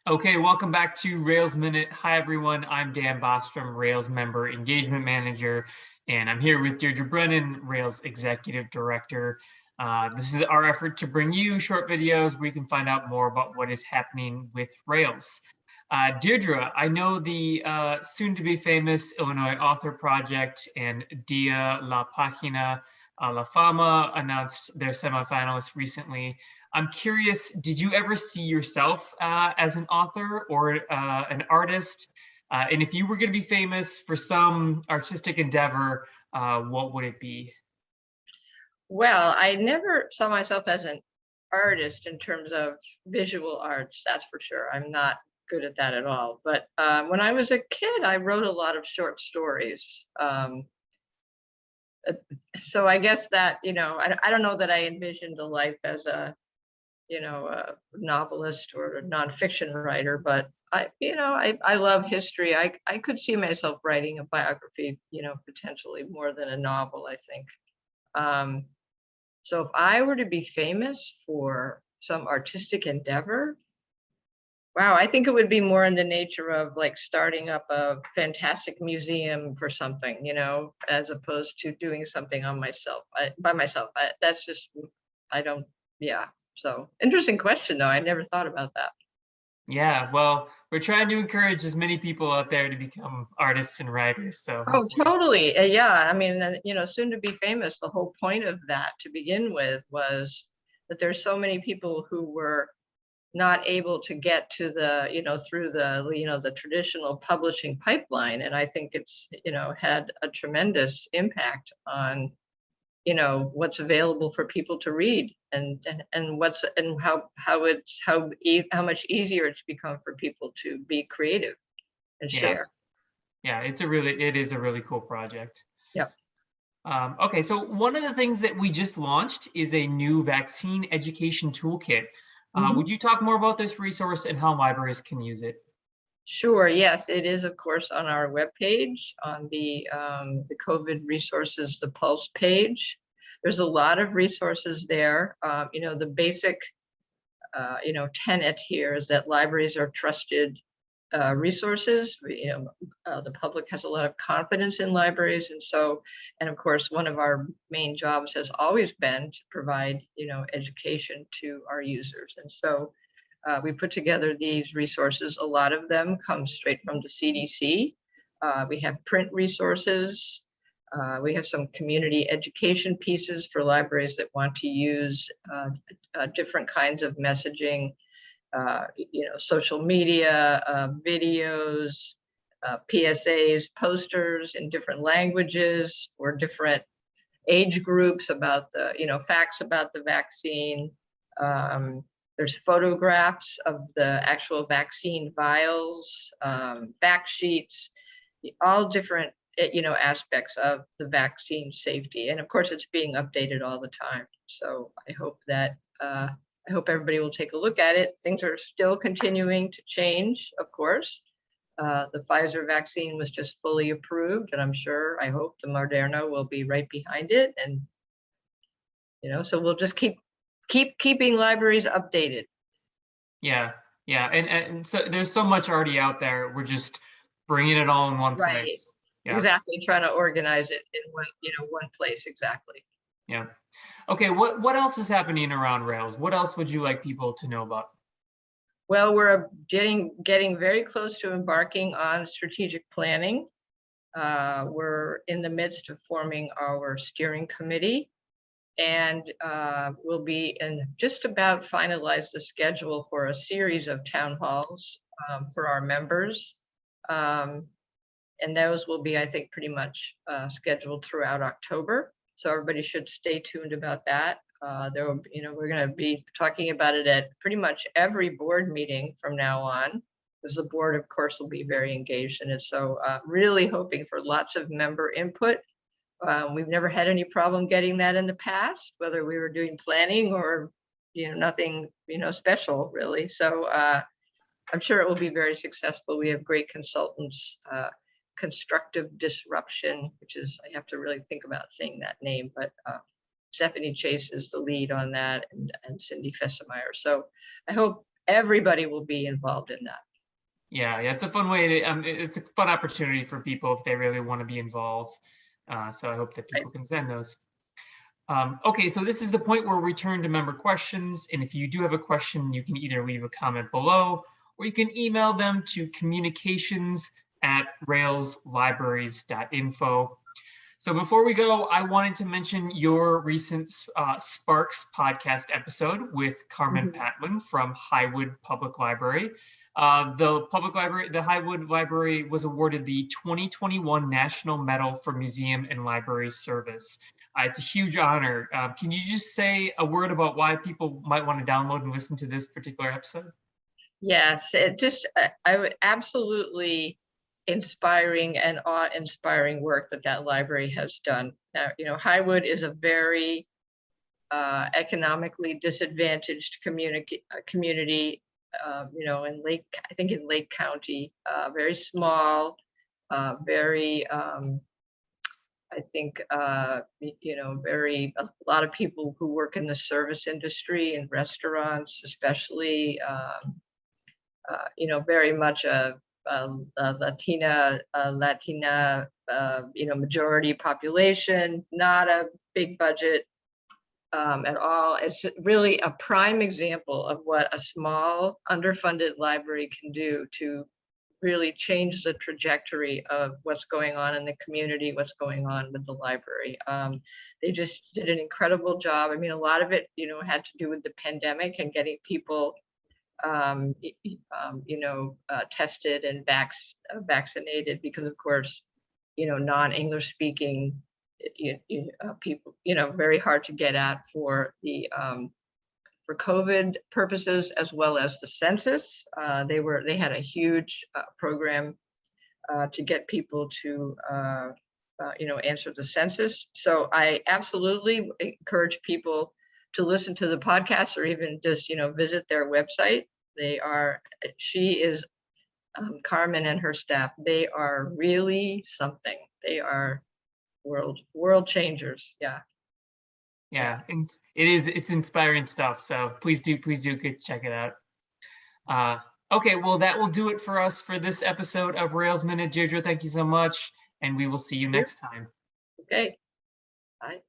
Okay, welcome back to Rails Minute. Hi, everyone. I'm Dan Bostrom, Rails Member Engagement Manager, and I'm here with Deirdre Brennan, Rails Executive Director. This is our effort to bring you short videos where you can find out more about what is happening with Rails. Deirdre, I know the soon-to-be famous Illinois Author Project and Dia La Página La Fama announced their semifinalists recently. I'm curious, did you ever see yourself as an author or an artist? And if you were going to be famous for some artistic endeavor, what would it be? Well, I never saw myself as an artist in terms of visual arts, that's for sure. I'm not good at that at all. But when I was a kid, I wrote a lot of short stories. Uh, so I guess that, I don't know that I envisioned a life as a novelist or a nonfiction writer, but I love history. I could see myself writing a biography, potentially more than a novel, I think. Um, So if I were to be famous for some artistic endeavor, wow, I think it would be more in the nature of like starting up a fantastic museum for something, as opposed to doing something by myself. That's just, I don't, yeah. So interesting question though. I never thought about that. Yeah, well, we're trying to encourage as many people out there to become artists and writers. So Oh, hopefully, totally. Yeah. I mean, soon to be famous, the whole point of that to begin with was that there's so many people who were not able to get to through the traditional publishing pipeline. And I think it's, had a tremendous impact on, what's available for people to read and how much easier it's become for people to be creative and yeah, share. yeah, it is a really cool project. Yep. Okay, so one of the things that we just launched is a new vaccine education toolkit. Mhm. Would you talk more about this resource and how libraries can use it? Sure. Yes, it is, of course, on our webpage on the COVID resources, the Pulse page. There's a lot of resources there. The basic, tenet here is that libraries are trusted resources. The public has a lot of confidence in libraries, and of course, one of our main jobs has always been to provide, education to our users, and so. We put together these resources. A lot of them come straight from the CDC. We have print resources. We have some community education pieces for libraries that want to use different kinds of messaging, social media, videos, PSAs, posters in different languages or different age groups about facts about the vaccine. There's photographs of the actual vaccine vials, fact sheets, all different, aspects of the vaccine safety. And of course, it's being updated all the time. So I hope everybody will take a look at it. Things are still continuing to change, of course. The Pfizer vaccine was just fully approved, and I hope the Moderna will be right behind it. And, so we'll just keeping libraries updated. Yeah, yeah, and so there's so much already out there. We're just bringing it all in one Right. place. Yeah, Exactly. Trying to organize it in one place. Exactly. yeah. Okay, what else is happening around Rails? What else would you like people to know about? Well, we're getting very close to embarking on strategic planning. We're in the midst of forming our steering committee, and we'll be in just about finalize the schedule for a series of town halls for our members. And those will be, I think, pretty much scheduled throughout October. So everybody should stay tuned about that. We're going to be talking about it at pretty much every board meeting from now on, because the board, of course, will be very engaged in it. So really hoping for lots of member input. We've never had any problem getting that in the past, whether we were doing planning or, nothing, special really. So I'm sure it will be very successful. We have great consultants, Constructive Disruption, which is, I have to really think about saying that name, but Stephanie Chase is the lead on that, and Cindy Fessemeyer. So I hope everybody will be involved in that. Yeah, it's a fun way to, it's a fun opportunity for people if they really want to be involved. So I hope that people can send those. Okay, so this is the point where we turn to member questions. And if you do have a question, you can either leave a comment below or you can email them to communications@railslibraries.info. So before we go, I wanted to mention your recent Sparks podcast episode with Carmen Patlin from Highwood Public Library. The Highwood Library was awarded the 2021 National Medal for Museum and Library Service. It's a huge honor. Can you just say a word about why people might want to download and listen to this particular episode? Yes, it just, I would absolutely inspiring and awe-inspiring work that library has done. Now, Highwood is a very economically disadvantaged community, in I think in Lake County, very small, very, I think, very, a lot of people who work in the service industry and restaurants, especially, very much a Latina, majority population, not a big budget at all. It's really a prime example of what a small, underfunded library can do to really change the trajectory of what's going on in the community, what's going on with the library. They just did an incredible job. I mean, a lot of it, had to do with the pandemic and getting people tested and vaccinated, because of course, non-English speaking people, very hard to get at for the for COVID purposes, as well as the census. They had a huge program to get people to answer the census. So I absolutely encourage people to listen to the podcast, or even just visit their website. Carmen and her staff, they are really something. They are world changers. Yeah, and it's inspiring stuff. So please do check it out. Okay, well, that will do it for us for this episode of Rails Minute. Deirdre, thank you so much, and we will see you next time. Okay, bye.